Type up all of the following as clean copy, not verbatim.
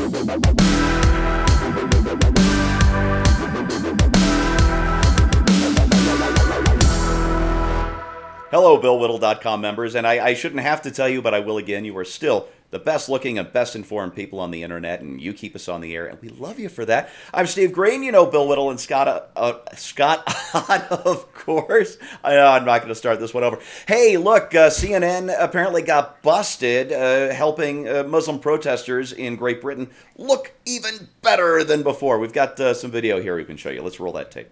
Hello, BillWhittle.com members, and I shouldn't have to tell you, but I will again. You are still the best looking and best informed people on the internet, and you keep us on the air, and we love you for that. I'm Steve Green, you know Bill Whittle and Scott Ott, of course. I know I'm not going to start this one over. Hey, look, CNN apparently got busted helping Muslim protesters in Great Britain look even better than before. We've got some video here we can show you. Let's roll that tape.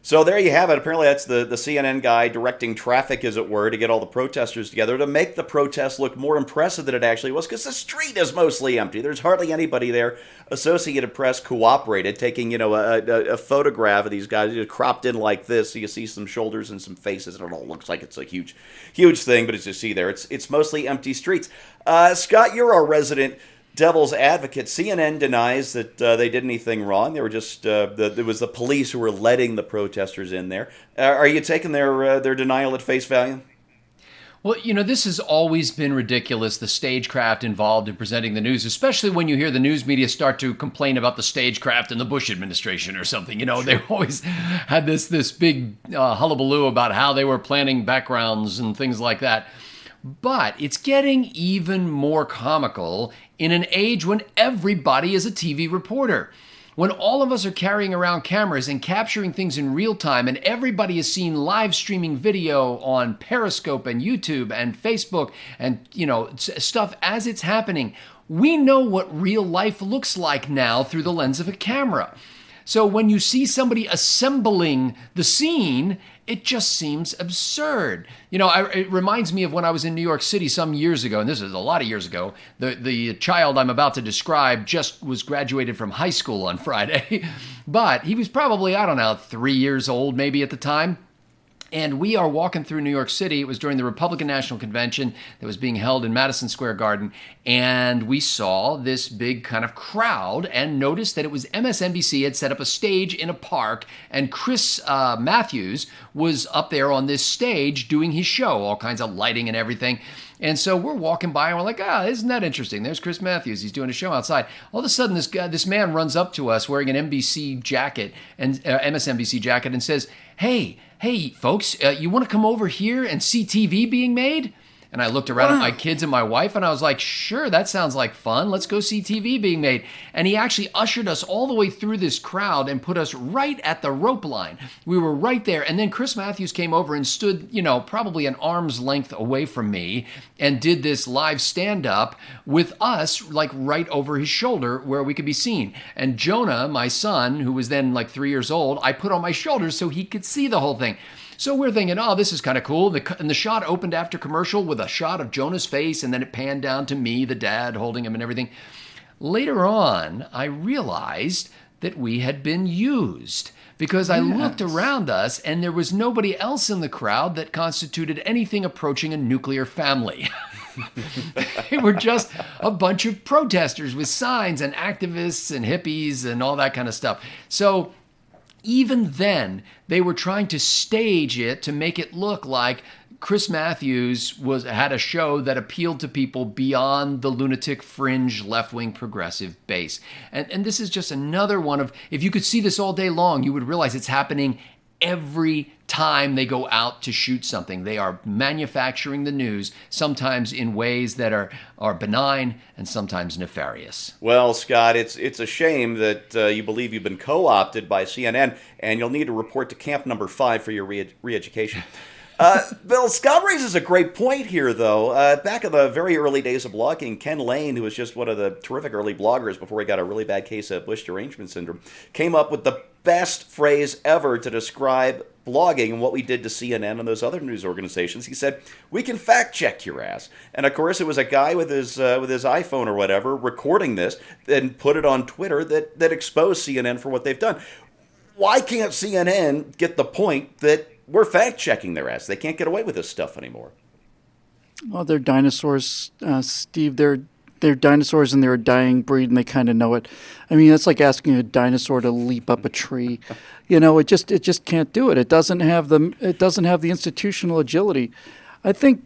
So there you have it. Apparently that's the CNN guy directing traffic, as it were, to get all the protesters together to make the protest look more impressive than it actually was, because the street is mostly empty. There's hardly anybody there. Associated Press cooperated, taking a photograph of these guys cropped in like this, so you see some shoulders and some faces, and it all looks like it's a huge thing. But as you see there, it's mostly empty streets. Scott, you're our resident devil's advocate. CNN denies that they did anything wrong. They were just it was the police who were letting the protesters in there. Are you taking their denial at face value? Well, this has always been ridiculous, the stagecraft involved in presenting the news, especially when you hear the news media start to complain about the stagecraft in the Bush administration or something. Sure. They always had this big hullabaloo about how they were planning backgrounds and things like that. But it's getting even more comical in an age when everybody is a TV reporter. When all of us are carrying around cameras and capturing things in real time, and everybody is seeing live streaming video on Periscope and YouTube and Facebook and, stuff as it's happening, we know what real life looks like now through the lens of a camera. So when you see somebody assembling the scene, it just seems absurd. It reminds me of when I was in New York City some years ago, and this is a lot of years ago. The child I'm about to describe just was graduated from high school on Friday, but he was probably, 3 years old maybe at the time. And we are walking through New York City. It was during the Republican National Convention that was being held in Madison Square Garden. And we saw this big kind of crowd and noticed that it was MSNBC had set up a stage in a park. And Chris Matthews was up there on this stage doing his show, all kinds of lighting and everything. And so we're walking by and we're like, isn't that interesting? There's Chris Matthews. He's doing a show outside. All of a sudden, this man runs up to us wearing an NBC jacket and MSNBC jacket and says, Hey, folks, you want to come over here and see TV being made? And I looked around at my kids and my wife, and I was like, sure, that sounds like fun. Let's go see TV being made. And he actually ushered us all the way through this crowd and put us right at the rope line. We were right there. And then Chris Matthews came over and stood, probably an arm's length away from me and did this live stand-up with us, like right over his shoulder where we could be seen. And Jonah, my son, who was then like 3 years old, I put on my shoulders so he could see the whole thing. So we're thinking, this is kind of cool. And the shot opened after commercial with a shot of Jonah's face, and then it panned down to me, the dad, holding him and everything. Later on, I realized that we had been used because I looked around us and there was nobody else in the crowd that constituted anything approaching a nuclear family. They were just a bunch of protesters with signs and activists and hippies and all that kind of stuff. So even then, they were trying to stage it to make it look like Chris Matthews had a show that appealed to people beyond the lunatic fringe left-wing progressive base. And this is just another one of, if you could see this all day long, you would realize it's happening every time they go out to shoot something. They are manufacturing the news, sometimes in ways that are benign and sometimes nefarious. Well, Scott, it's a shame that you believe you've been co-opted by CNN, and you'll need to report to camp number 5 for your re-education. Bill, Scott raises a great point here, though. Back in the very early days of blogging, Ken Lane, who was just one of the terrific early bloggers before he got a really bad case of Bush derangement syndrome, came up with the best phrase ever to describe blogging and what we did to CNN and those other news organizations. He said, we can fact check your ass. And of course, it was a guy with his iPhone or whatever recording this and put it on Twitter that exposed CNN for what they've done. Why can't CNN get the point that we're fact checking their ass? They can't get away with this stuff anymore. Well, they're dinosaurs, Steve. They're dinosaurs and they're a dying breed, and they kind of know it. I mean, it's like asking a dinosaur to leap up a tree. It just can't do it. It doesn't have the institutional agility. I think,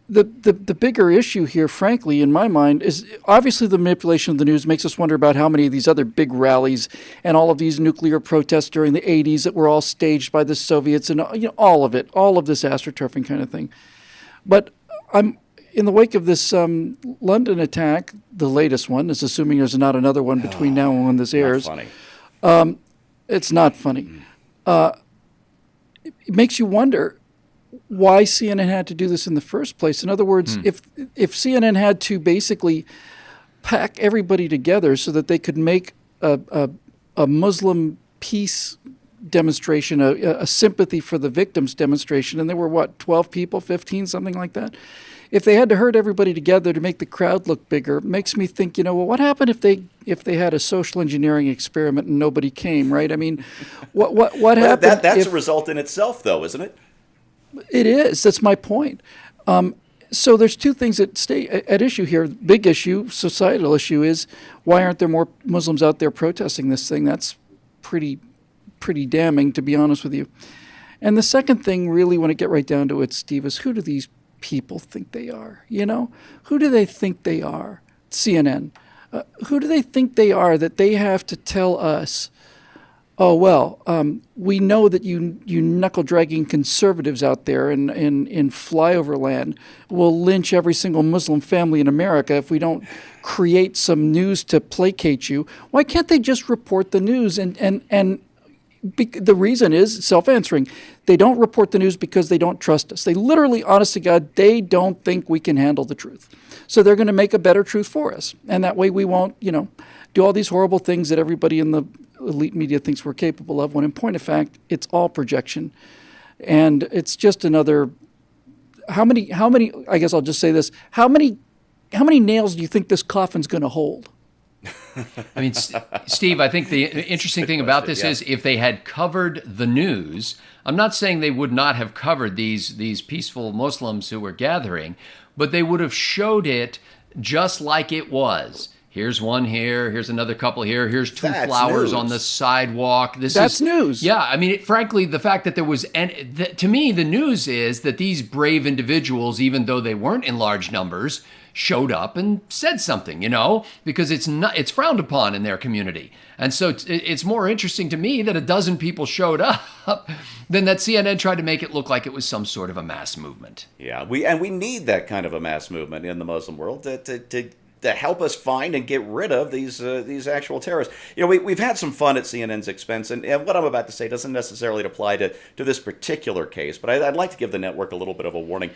the bigger issue here, frankly, in my mind, is obviously the manipulation of the news makes us wonder about how many of these other big rallies and all of these nuclear protests during the 80s that were all staged by the Soviets and all of it, all of this astroturfing kind of thing. But I'm in the wake of this London attack, the latest one, is assuming there's not another one between now and when this airs. Not funny. It's not funny. It makes you wonder why CNN had to do this in the first place. In other words, if CNN had to basically pack everybody together so that they could make a Muslim peace demonstration, a sympathy for the victims demonstration, and there were 12 people, 15, something like that. If they had to herd everybody together to make the crowd look bigger, it makes me think, what happened if they had a social engineering experiment and nobody came, right? I mean, what happened? That's a result in itself, though, isn't it? It is. That's my point. So there's two things that stay at issue here. Big issue, societal issue is why aren't there more Muslims out there protesting this thing? That's pretty damning, to be honest with you. And the second thing, really, when I get right down to it, Steve, is who do these people think they are? Who do they think they are? CNN. Who do they think they are that they have to tell us, oh, well, we know that you knuckle-dragging conservatives out there in flyover land will lynch every single Muslim family in America if we don't create some news to placate you. Why can't they just report the news? The reason is self-answering. They don't report the news because they don't trust us. They literally, honest to God, they don't think we can handle the truth. So they're going to make a better truth for us. And that way we won't, do all these horrible things that everybody in the elite media thinks we're capable of, when in point of fact, it's all projection. And it's just another, how many, I guess I'll just say this, how many nails do you think this coffin's going to hold? I mean, Steve, I think the interesting thing about this is if they had covered the news, I'm not saying they would not have covered these peaceful Muslims who were gathering, but they would have showed it just like it was. Here's one here. Here's another couple here. Here's two flowers on the sidewalk. That's news. Yeah, I mean, frankly, the fact that there was, to me, the news is that these brave individuals, even though they weren't in large numbers, showed up and said something, because it's frowned upon in their community. And so it's more interesting to me that a dozen people showed up than that CNN tried to make it look like it was some sort of a mass movement. Yeah, we need that kind of a mass movement in the Muslim world to help us find and get rid of these actual terrorists. We've had some fun at CNN's expense, and what I'm about to say doesn't necessarily apply to this particular case, but I'd like to give the network a little bit of a warning.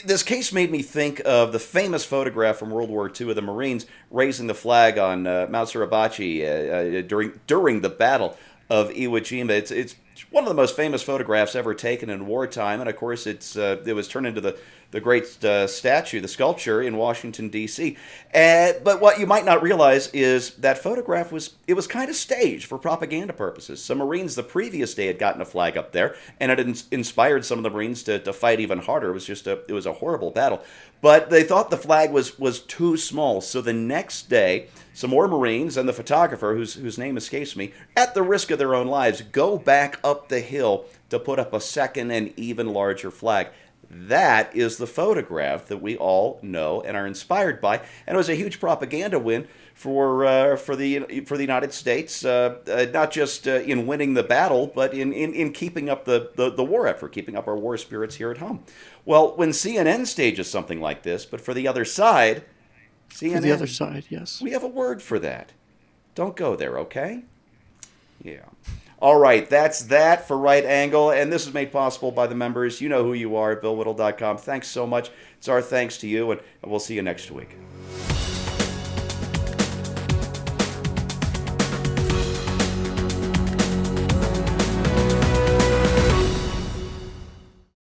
This case made me think of the famous photograph from World War II of the Marines raising the flag on Mount Suribachi during the Battle of Iwo Jima. It's one of the most famous photographs ever taken in wartime, and of course it was turned into the great statue, the sculpture in Washington, D.C. But what you might not realize is that photograph was kind of staged for propaganda purposes. Some Marines the previous day had gotten a flag up there, and it inspired some of the Marines to fight even harder. It was a horrible battle. But they thought the flag was too small, so the next day, some more Marines and the photographer, whose name escapes me, at the risk of their own lives, go back up the hill to put up a second and even larger flag. That is the photograph that we all know and are inspired by, and it was a huge propaganda win for the United States, not just in winning the battle, but in keeping up the war effort, keeping up our war spirits here at home. Well, when CNN stages something like this, but for the other side, CNN, for the other side, yes, we have a word for that. Don't go there, okay? Yeah. All right, that's that for Right Angle, and this is made possible by the members. You know who you are at BillWhittle.com. Thanks so much. It's our thanks to you, and we'll see you next week.